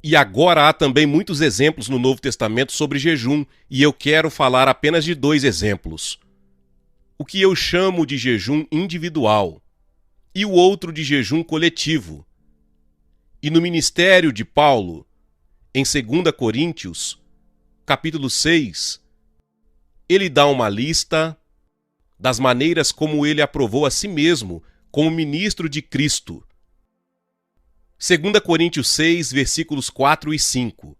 E agora há também muitos exemplos no Novo Testamento sobre jejum, e eu quero falar apenas de 2 exemplos. O que eu chamo de jejum individual e o outro de jejum coletivo. E no ministério de Paulo, em 2 Coríntios, capítulo 6, ele dá uma lista das maneiras como ele aprovou a si mesmo como ministro de Cristo. 2 Coríntios 6, versículos 4 e 5.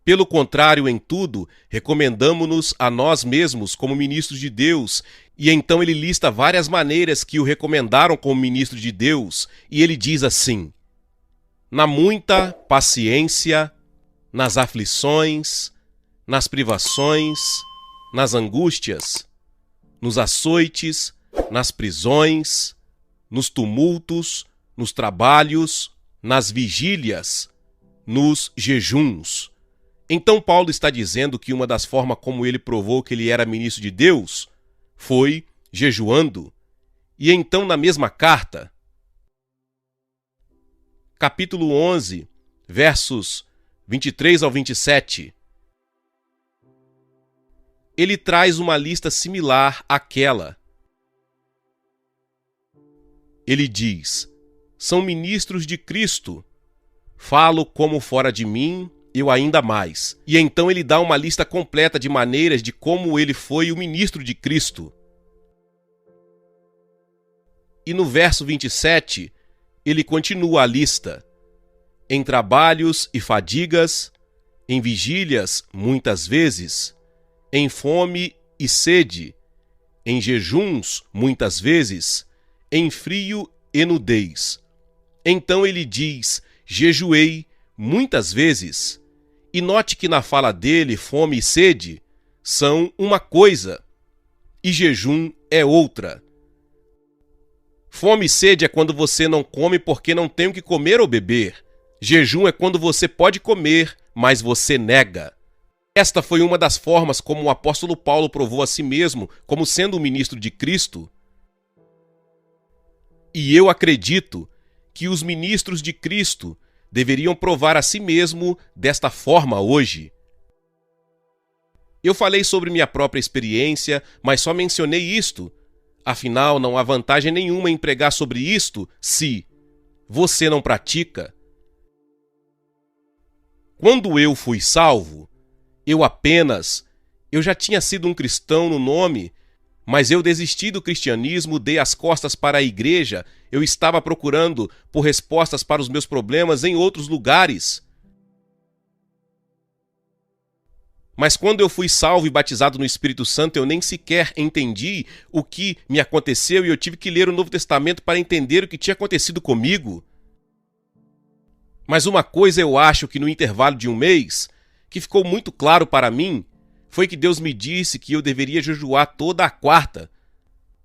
Pelo contrário, em tudo, recomendamo-nos a nós mesmos como ministros de Deus, e então ele lista várias maneiras que o recomendaram como ministro de Deus, e ele diz assim: na muita paciência, nas aflições, nas privações, nas angústias, nos açoites, nas prisões, nos tumultos, nos trabalhos, nas vigílias, nos jejuns. Então Paulo está dizendo que uma das formas como ele provou que ele era ministro de Deus foi jejuando. E então na mesma carta, capítulo 11, versos 23 ao 27, ele traz uma lista similar àquela. Ele diz: são ministros de Cristo, falo como fora de mim, eu ainda mais. E então ele dá uma lista completa de maneiras de como ele foi o ministro de Cristo. E no verso 27, ele continua a lista: em trabalhos e fadigas, em vigílias muitas vezes, em fome e sede, em jejuns muitas vezes, em frio e nudez. Então ele diz: jejuei muitas vezes. E note que na fala dele, fome e sede são uma coisa e jejum é outra. Fome e sede é quando você não come porque não tem o que comer ou beber. Jejum é quando você pode comer, mas você nega. Esta foi uma das formas como o apóstolo Paulo provou a si mesmo como sendo o ministro de Cristo. E eu acredito que os ministros de Cristo deveriam provar a si mesmo desta forma hoje. Eu falei sobre minha própria experiência, mas só mencionei isto. Afinal, não há vantagem nenhuma em pregar sobre isto se você não pratica. Quando eu fui salvo, eu já tinha sido um cristão no nome, mas eu desisti do cristianismo, dei as costas para a igreja, eu estava procurando por respostas para os meus problemas em outros lugares. Mas quando eu fui salvo e batizado no Espírito Santo, eu nem sequer entendi o que me aconteceu e eu tive que ler o Novo Testamento para entender o que tinha acontecido comigo. Mas uma coisa eu acho que no intervalo de um mês, que ficou muito claro para mim, foi que Deus me disse que eu deveria jejuar toda a quarta.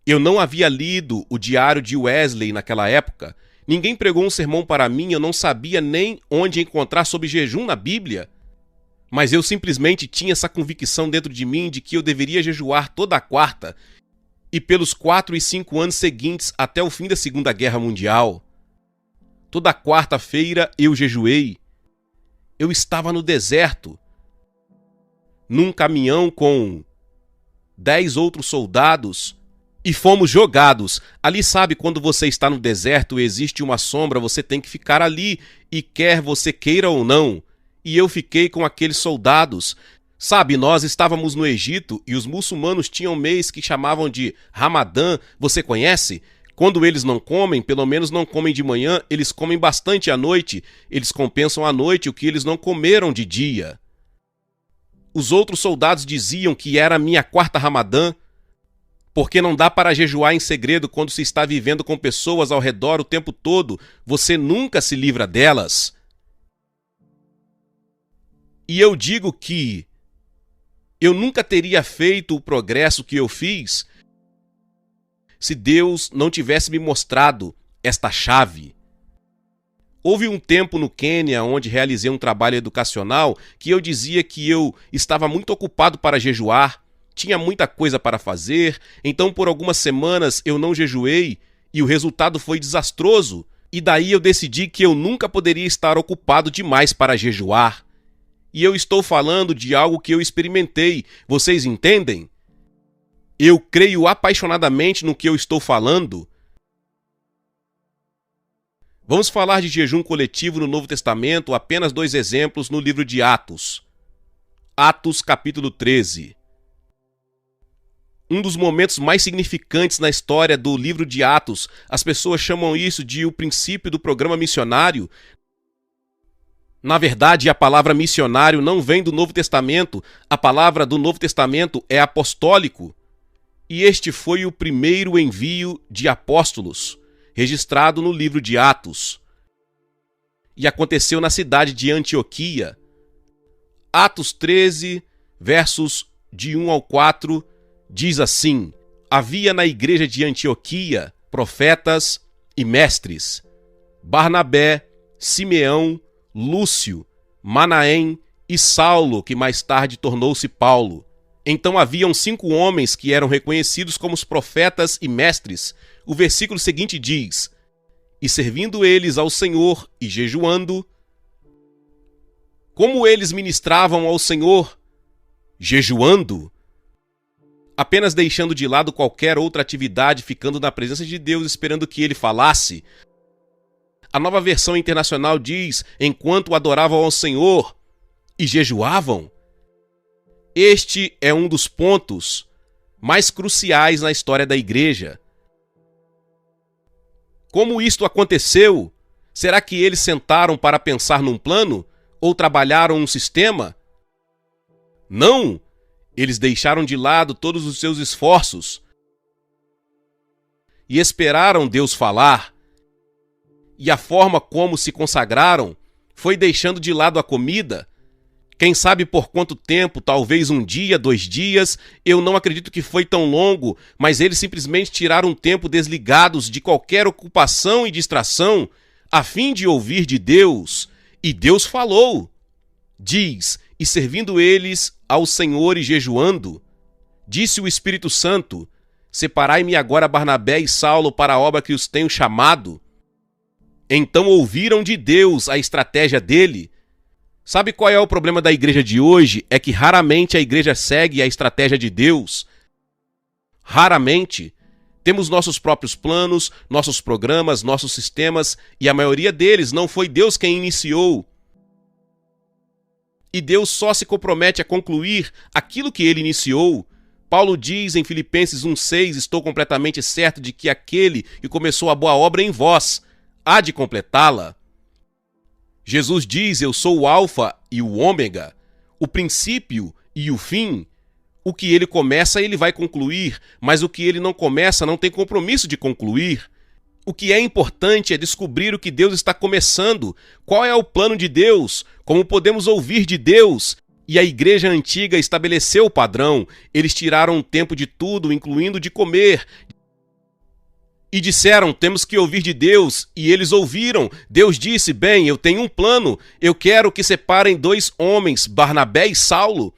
Eu não havia lido o diário de Wesley naquela época. Ninguém pregou um sermão para mim, eu não sabia nem onde encontrar sobre jejum na Bíblia. Mas eu simplesmente tinha essa convicção dentro de mim de que eu deveria jejuar toda a quarta. E pelos 4 e 5 anos seguintes até o fim da Segunda Guerra Mundial, toda quarta-feira eu jejuei. Eu estava no deserto, num caminhão com 10 outros soldados, e fomos jogados. Ali, sabe, quando você está no deserto e existe uma sombra, você tem que ficar ali, e quer você queira ou não. E eu fiquei com aqueles soldados. Sabe, nós estávamos no Egito e os muçulmanos tinham um mês que chamavam de Ramadã, você conhece? Quando eles não comem, pelo menos não comem de manhã, eles comem bastante à noite, eles compensam à noite o que eles não comeram de dia. Os outros soldados diziam que era a minha quarta Ramadã, porque não dá para jejuar em segredo quando se está vivendo com pessoas ao redor o tempo todo, você nunca se livra delas. E eu digo que eu nunca teria feito o progresso que eu fiz se Deus não tivesse me mostrado esta chave. Houve um tempo no Quênia onde realizei um trabalho educacional que eu dizia que eu estava muito ocupado para jejuar, tinha muita coisa para fazer, então por algumas semanas eu não jejuei e o resultado foi desastroso. E daí eu decidi que eu nunca poderia estar ocupado demais para jejuar. E eu estou falando de algo que eu experimentei, vocês entendem? Eu creio apaixonadamente no que eu estou falando. Vamos falar de jejum coletivo no Novo Testamento, apenas 2 exemplos no livro de Atos. Atos capítulo 13. Um dos momentos mais significantes na história do livro de Atos, as pessoas chamam isso de o princípio do programa missionário. Na verdade, a palavra missionário não vem do Novo Testamento, a palavra do Novo Testamento é apostólico. E este foi o primeiro envio de apóstolos, registrado no livro de Atos. E aconteceu na cidade de Antioquia. Atos 13, versos de 1 ao 4, diz assim: havia na igreja de Antioquia profetas e mestres: Barnabé, Simeão, Lúcio, Manaém e Saulo, que mais tarde tornou-se Paulo. Então haviam 5 homens que eram reconhecidos como os profetas e mestres. O versículo seguinte diz: e servindo eles ao Senhor e jejuando. Como eles ministravam ao Senhor? Jejuando. Apenas deixando de lado qualquer outra atividade, ficando na presença de Deus, esperando que ele falasse. A Nova Versão Internacional diz: enquanto adoravam ao Senhor e jejuavam. Este é um dos pontos mais cruciais na história da igreja. Como isto aconteceu? Será que eles sentaram para pensar num plano? Ou trabalharam um sistema? Não! Eles deixaram de lado todos os seus esforços e esperaram Deus falar. E a forma como se consagraram foi deixando de lado a comida. Quem sabe por quanto tempo, talvez 1 dia, 2 dias, eu não acredito que foi tão longo, mas eles simplesmente tiraram um tempo desligados de qualquer ocupação e distração, a fim de ouvir de Deus. E Deus falou. Diz: e servindo eles ao Senhor e jejuando, disse o Espírito Santo: separai-me agora Barnabé e Saulo para a obra que os tenho chamado. Então ouviram de Deus a estratégia dele. Sabe qual é o problema da igreja de hoje? É que raramente a igreja segue a estratégia de Deus. Raramente. Temos nossos próprios planos, nossos programas, nossos sistemas, e a maioria deles não foi Deus quem iniciou. E Deus só se compromete a concluir aquilo que ele iniciou. Paulo diz em Filipenses 1,6: estou completamente certo de que aquele que começou a boa obra em vós há de completá-la. Jesus diz: eu sou o Alfa e o Ômega, o princípio e o fim. O que ele começa, ele vai concluir, mas o que ele não começa, não tem compromisso de concluir. O que é importante é descobrir o que Deus está começando, qual é o plano de Deus, como podemos ouvir de Deus. E a igreja antiga estabeleceu o padrão. Eles tiraram tempo de tudo, incluindo de comer. E disseram: temos que ouvir de Deus. E eles ouviram. Deus disse: bem, eu tenho um plano. Eu quero que separem 2 homens, Barnabé e Saulo,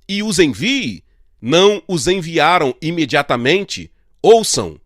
e os envie. Não os enviaram imediatamente. Ouçam.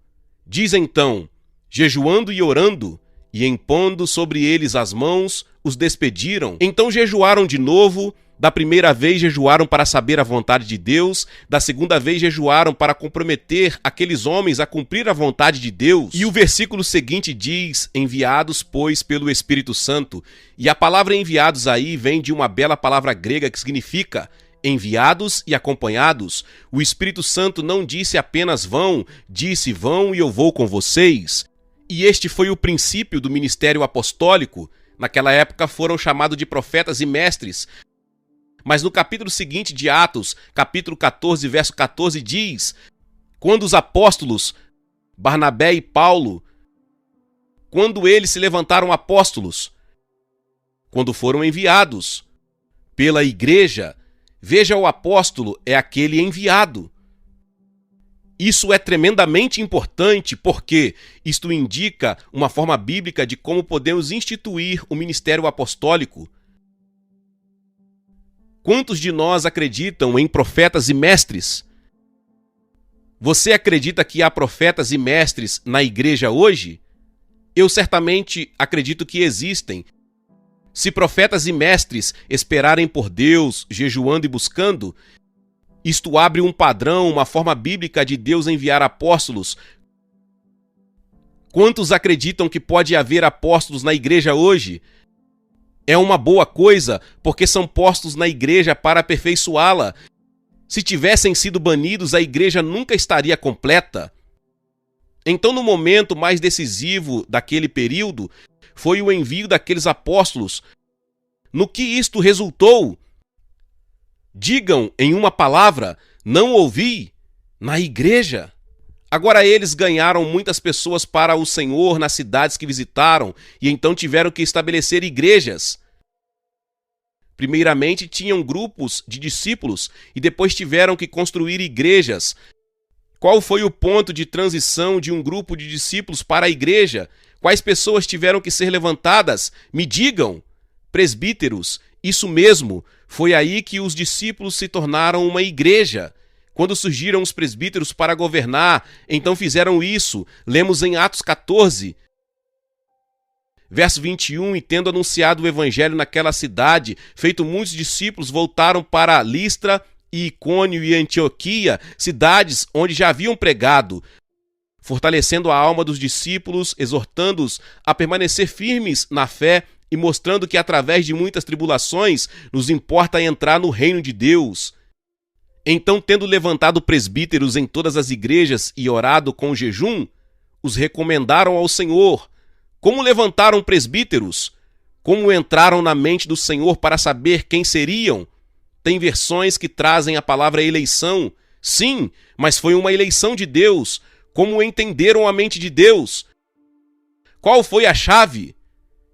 Diz então: jejuando e orando, e impondo sobre eles as mãos, os despediram. Então jejuaram de novo. Da primeira vez jejuaram para saber a vontade de Deus. Da segunda vez jejuaram para comprometer aqueles homens a cumprir a vontade de Deus. E o versículo seguinte diz: enviados, pois, pelo Espírito Santo. E a palavra enviados aí vem de uma bela palavra grega que significa enviados e acompanhados. O Espírito Santo não disse apenas vão, disse: vão e eu vou com vocês. E este foi o princípio do ministério apostólico. Naquela época foram chamados de profetas e mestres. Mas no capítulo seguinte de Atos, capítulo 14, verso 14, diz: quando os apóstolos, Barnabé e Paulo, quando eles se levantaram apóstolos, quando foram enviados pela igreja. Veja, o apóstolo é aquele enviado. Isso é tremendamente importante porque isto indica uma forma bíblica de como podemos instituir o ministério apostólico. Quantos de nós acreditam em profetas e mestres? Você acredita que há profetas e mestres na igreja hoje? Eu certamente acredito que existem. Se profetas e mestres esperarem por Deus, jejuando e buscando, isto abre um padrão, uma forma bíblica de Deus enviar apóstolos. Quantos acreditam que pode haver apóstolos na igreja hoje? É uma boa coisa, porque são postos na igreja para aperfeiçoá-la. Se tivessem sido banidos, a igreja nunca estaria completa. Então, no momento mais decisivo daquele período, foi o envio daqueles apóstolos. No que isto resultou? Digam em uma palavra: não ouvi, na igreja. Agora eles ganharam muitas pessoas para o Senhor nas cidades que visitaram e então tiveram que estabelecer igrejas. Primeiramente tinham grupos de discípulos e depois tiveram que construir igrejas. Qual foi o ponto de transição de um grupo de discípulos para a igreja? Quais pessoas tiveram que ser levantadas? Me digam. Presbíteros, isso mesmo, foi aí que os discípulos se tornaram uma igreja. Quando surgiram os presbíteros para governar, então fizeram isso. Lemos em Atos 14, verso 21, e tendo anunciado o evangelho naquela cidade, feito muitos discípulos, voltaram para Listra, e Icônio e Antioquia, cidades onde já haviam pregado, fortalecendo a alma dos discípulos, exortando-os a permanecer firmes na fé e mostrando que através de muitas tribulações nos importa entrar no reino de Deus. Então, tendo levantado presbíteros em todas as igrejas e orado com jejum, os recomendaram ao Senhor. Como levantaram presbíteros? Como entraram na mente do Senhor para saber quem seriam? Tem versões que trazem a palavra eleição. Sim, mas foi uma eleição de Deus. Como entenderam a mente de Deus? Qual foi a chave?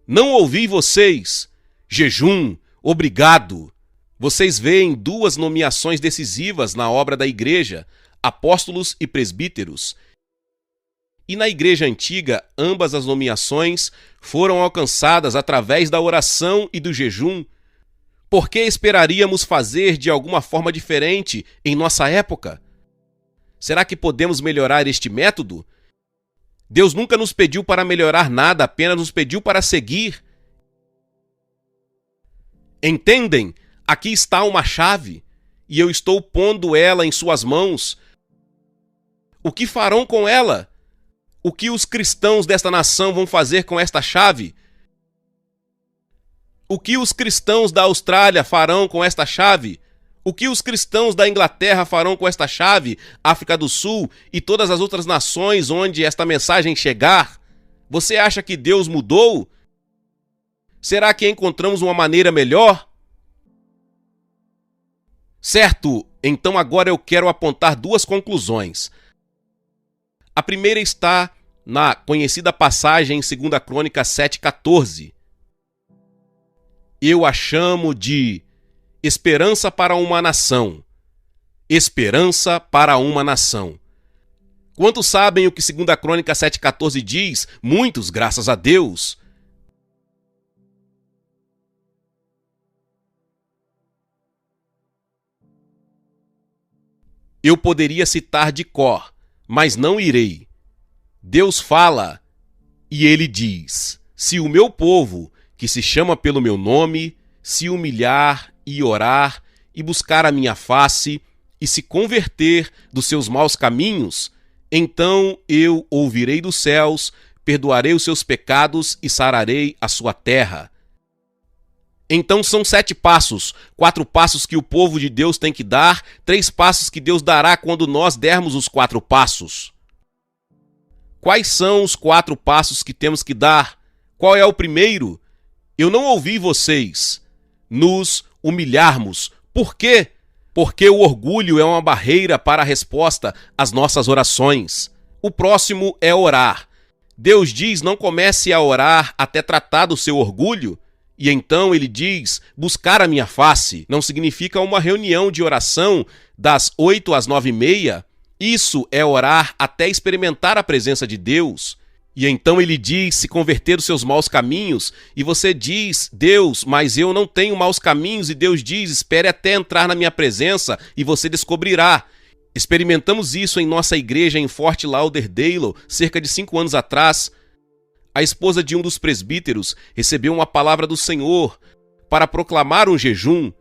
Não ouvi vocês. Jejum, obrigado. Vocês veem duas nomeações decisivas na obra da igreja, apóstolos e presbíteros. E na igreja antiga, ambas as nomeações foram alcançadas através da oração e do jejum. Por que esperaríamos fazer de alguma forma diferente em nossa época? Será que podemos melhorar este método? Deus nunca nos pediu para melhorar nada, apenas nos pediu para seguir. Entendem? Aqui está uma chave, e eu estou pondo ela em suas mãos. O que farão com ela? O que os cristãos desta nação vão fazer com esta chave? O que os cristãos da Austrália farão com esta chave? O que os cristãos da Inglaterra farão com esta chave? África do Sul e todas as outras nações onde esta mensagem chegar? Você acha que Deus mudou? Será que encontramos uma maneira melhor? Certo, então agora eu quero apontar duas conclusões. A primeira está na conhecida passagem em 2 Crônicas 7,14. Eu a chamo de esperança para uma nação. Esperança para uma nação. Quantos sabem o que 2 Crônicas 7,14 diz? Muitos, graças a Deus. Eu poderia citar de cor, mas não irei. Deus fala e ele diz: se o meu povo, que se chama pelo meu nome, se humilhar e orar e buscar a minha face e se converter dos seus maus caminhos, então eu ouvirei dos céus, perdoarei os seus pecados e sararei a sua terra. Então são 7 passos, 4 passos que o povo de Deus tem que dar, 3 passos que Deus dará quando nós dermos os 4 passos. Quais são os 4 passos que temos que dar? Qual é o primeiro? Eu não ouvi vocês. Nos humilharmos. Por quê? Porque o orgulho é uma barreira para a resposta às nossas orações. O próximo é orar. Deus diz: não comece a orar até tratar do seu orgulho. E então ele diz: buscar a minha face. Não significa uma reunião de oração das 8 às 9h30. Isso é orar até experimentar a presença de Deus. E então ele diz: se converter dos seus maus caminhos. E você diz: Deus, mas eu não tenho maus caminhos. E Deus diz: espere até entrar na minha presença e você descobrirá. Experimentamos isso em nossa igreja em Fort Lauderdale, cerca de 5 anos atrás. a esposa de um dos presbíteros recebeu uma palavra do Senhor para proclamar um jejum.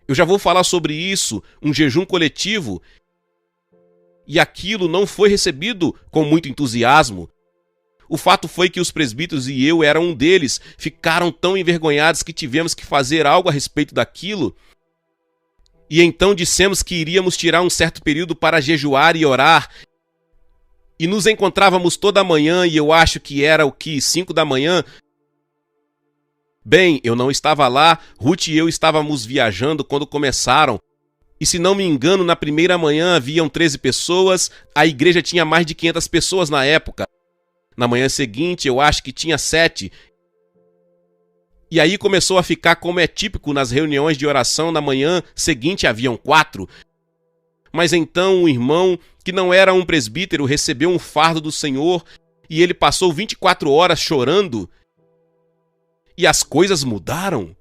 Eu já vou falar sobre isso, um jejum coletivo. E aquilo não foi recebido com muito entusiasmo. O fato foi que os presbíteros, e eu era um deles, ficaram tão envergonhados que tivemos que fazer algo a respeito daquilo. E então dissemos que iríamos tirar um certo período para jejuar e orar. E nos encontrávamos toda manhã, e eu acho que era 5 da manhã. Bem, eu não estava lá, Ruth e eu estávamos viajando quando começaram. E se não me engano, na primeira manhã haviam 13 pessoas, a igreja tinha mais de 500 pessoas na época. Na manhã seguinte, eu acho que tinha 7. E aí começou a ficar como é típico nas reuniões de oração, na manhã seguinte haviam 4. Mas então um irmão, que não era um presbítero, recebeu um fardo do Senhor e ele passou 24 horas chorando. E as coisas mudaram.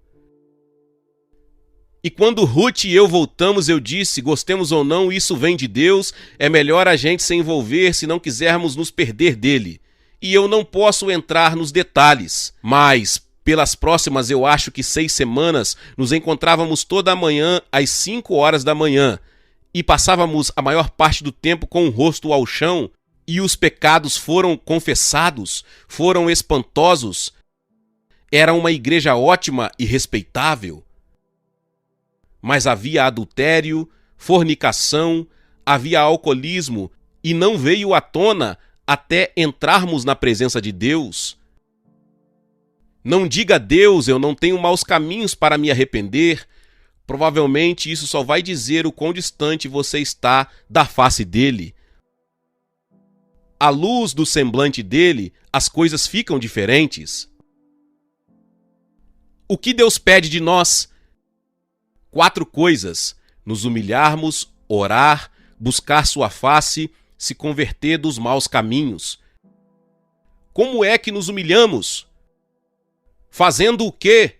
E quando Ruth e eu voltamos, eu disse, gostemos ou não, isso vem de Deus, é melhor a gente se envolver se não quisermos nos perder dele. E eu não posso entrar nos detalhes, mas pelas próximas, eu acho que 6 semanas, nos encontrávamos toda a manhã às 5 horas da manhã e passávamos a maior parte do tempo com o rosto ao chão e os pecados foram confessados, foram espantosos. Era uma igreja ótima e respeitável. Mas havia adultério, fornicação, havia alcoolismo e não veio à tona até entrarmos na presença de Deus. Não diga a Deus, eu não tenho maus caminhos para me arrepender. Provavelmente isso só vai dizer o quão distante você está da face dele. À luz do semblante dele, as coisas ficam diferentes. O que Deus pede de nós? 4 coisas: nos humilharmos, orar, buscar sua face, se converter dos maus caminhos. Como é que nos humilhamos? Fazendo o quê?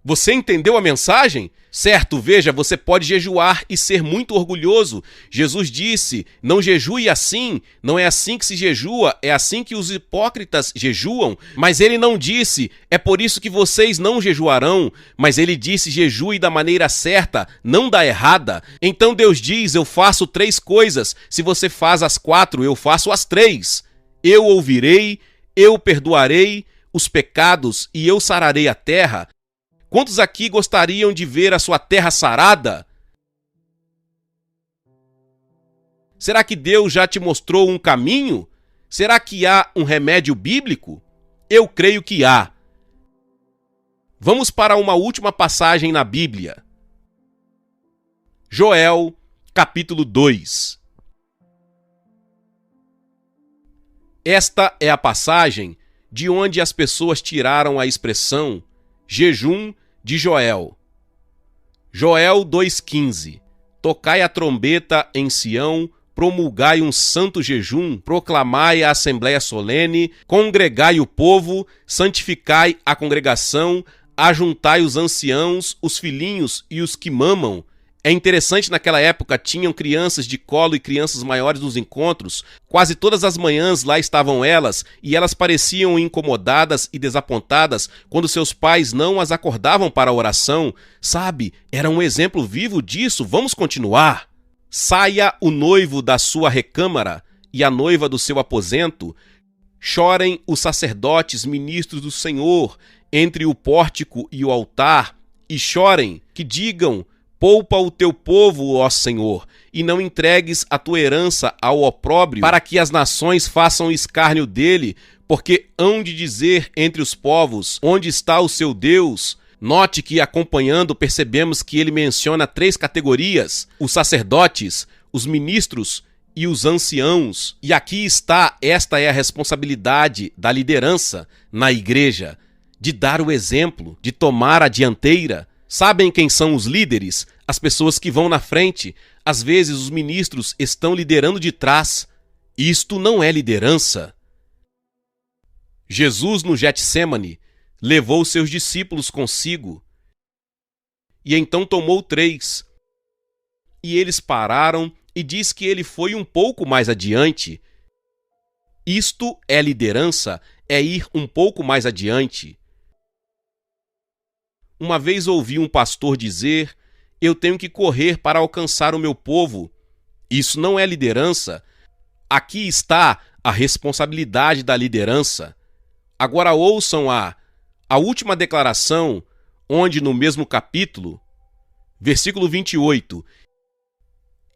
Você entendeu a mensagem? Certo, veja, você pode jejuar e ser muito orgulhoso. Jesus disse, não jejue assim, não é assim que se jejua, é assim que os hipócritas jejuam. Mas ele não disse, é por isso que vocês não jejuarão. Mas ele disse, jejue da maneira certa, não da errada. Então Deus diz, eu faço 3 coisas, se você faz as 4, eu faço as 3. Eu ouvirei, eu perdoarei os pecados e eu sararei a terra. Quantos aqui gostariam de ver a sua terra sarada? Será que Deus já te mostrou um caminho? Será que há um remédio bíblico? Eu creio que há. Vamos para uma última passagem na Bíblia. Joel, capítulo 2. Esta é a passagem de onde as pessoas tiraram a expressão jejum de Joel. Joel 2,15. Tocai a trombeta em Sião, promulgai um santo jejum, proclamai a assembleia solene, congregai o povo, santificai a congregação, ajuntai os anciãos, os filhinhos e os que mamam. É interessante, naquela época tinham crianças de colo e crianças maiores nos encontros. Quase todas as manhãs lá estavam elas, e elas pareciam incomodadas e desapontadas quando seus pais não as acordavam para a oração. Sabe, era um exemplo vivo disso. Vamos continuar. Saia o noivo da sua recâmara e a noiva do seu aposento. Chorem os sacerdotes, ministros do Senhor, entre o pórtico e o altar, e chorem, que digam: poupa o teu povo, ó Senhor, e não entregues a tua herança ao opróbrio, para que as nações façam escárnio dele, porque hão de dizer entre os povos, onde está o seu Deus? Note que, acompanhando, percebemos que ele menciona 3 categorias: os sacerdotes, os ministros e os anciãos. E aqui está, esta é a responsabilidade da liderança na igreja, de dar o exemplo, de tomar a dianteira. Sabem quem são os líderes? As pessoas que vão na frente. Às vezes os ministros estão liderando de trás. Isto não é liderança. Jesus, no Getsêmani, levou seus discípulos consigo. E então tomou 3. E eles pararam e diz que ele foi um pouco mais adiante. Isto é liderança, é ir um pouco mais adiante. Uma vez ouvi um pastor dizer: eu tenho que correr para alcançar o meu povo. Isso não é liderança. Aqui está a responsabilidade da liderança. Agora ouçam a última declaração, onde no mesmo capítulo, versículo 28,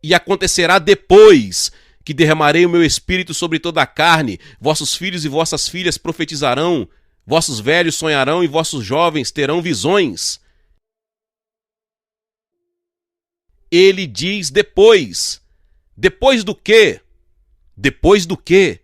e acontecerá depois que derramarei o meu espírito sobre toda a carne, vossos filhos e vossas filhas profetizarão, vossos velhos sonharão e vossos jovens terão visões. Ele diz depois. Depois do quê? Depois do quê?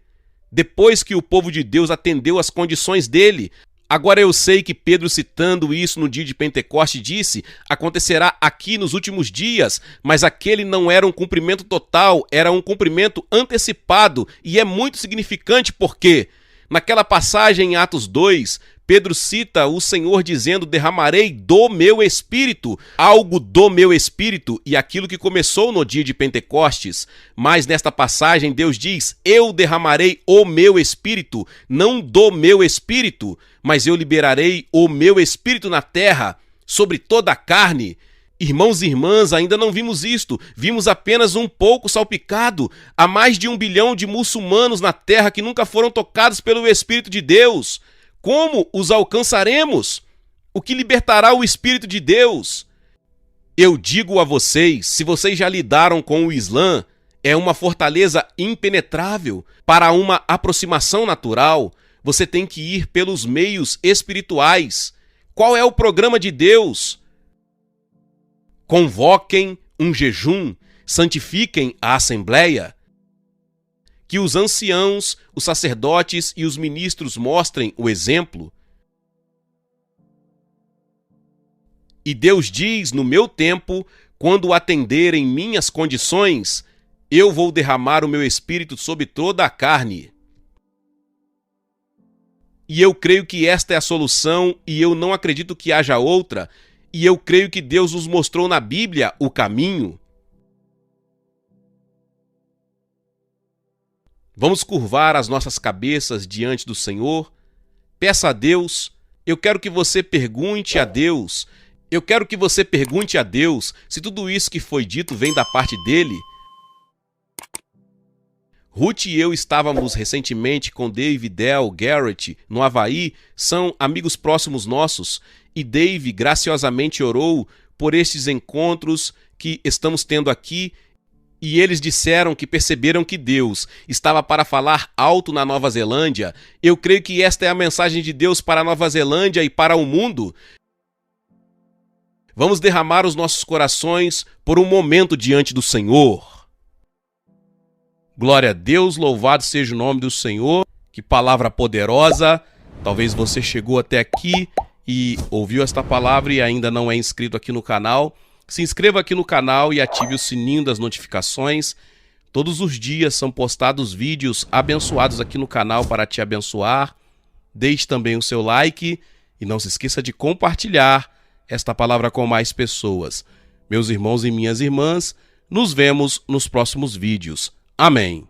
Depois que o povo de Deus atendeu às condições dele. Agora eu sei que Pedro, citando isso no dia de Pentecoste, disse: acontecerá aqui nos últimos dias, mas aquele não era um cumprimento total, era um cumprimento antecipado, e é muito significante porque, naquela passagem em Atos 2, Pedro cita o Senhor dizendo: derramarei do meu espírito, algo do meu espírito, e aquilo que começou no dia de Pentecostes. Mas nesta passagem Deus diz: eu derramarei o meu espírito, não do meu espírito, mas eu liberarei o meu espírito na terra, sobre toda a carne. Irmãos e irmãs, ainda não vimos isto, vimos apenas um pouco salpicado. Há mais de 1 bilhão de muçulmanos na terra que nunca foram tocados pelo Espírito de Deus. Como os alcançaremos? O que libertará o Espírito de Deus? Eu digo a vocês, se vocês já lidaram com o Islã, é uma fortaleza impenetrável. Para uma aproximação natural, você tem que ir pelos meios espirituais. Qual é o programa de Deus? Convoquem um jejum, santifiquem a assembleia. Que os anciãos, os sacerdotes e os ministros mostrem o exemplo. E Deus diz: no meu tempo, quando atenderem minhas condições, eu vou derramar o meu espírito sobre toda a carne. E eu creio que esta é a solução, e eu não acredito que haja outra, e eu creio que Deus nos mostrou na Bíblia o caminho. Vamos curvar as nossas cabeças diante do Senhor. Peça a Deus. Eu quero que você pergunte a Deus. Eu quero que você pergunte a Deus se tudo isso que foi dito vem da parte dele. Ruth e eu estávamos recentemente com Dave, Del, Garrett, no Havaí, são amigos próximos nossos, e Dave graciosamente orou por estes encontros que estamos tendo aqui, e eles disseram que perceberam que Deus estava para falar alto na Nova Zelândia. Eu creio que esta é a mensagem de Deus para a Nova Zelândia e para o mundo. Vamos derramar os nossos corações por um momento diante do Senhor. Glória a Deus, louvado seja o nome do Senhor. Que palavra poderosa. Talvez você chegou até aqui e ouviu esta palavra e ainda não é inscrito aqui no canal. Se inscreva aqui no canal e ative o sininho das notificações. Todos os dias são postados vídeos abençoados aqui no canal para te abençoar. Deixe também o seu like e não se esqueça de compartilhar esta palavra com mais pessoas. Meus irmãos e minhas irmãs, nos vemos nos próximos vídeos. Amém.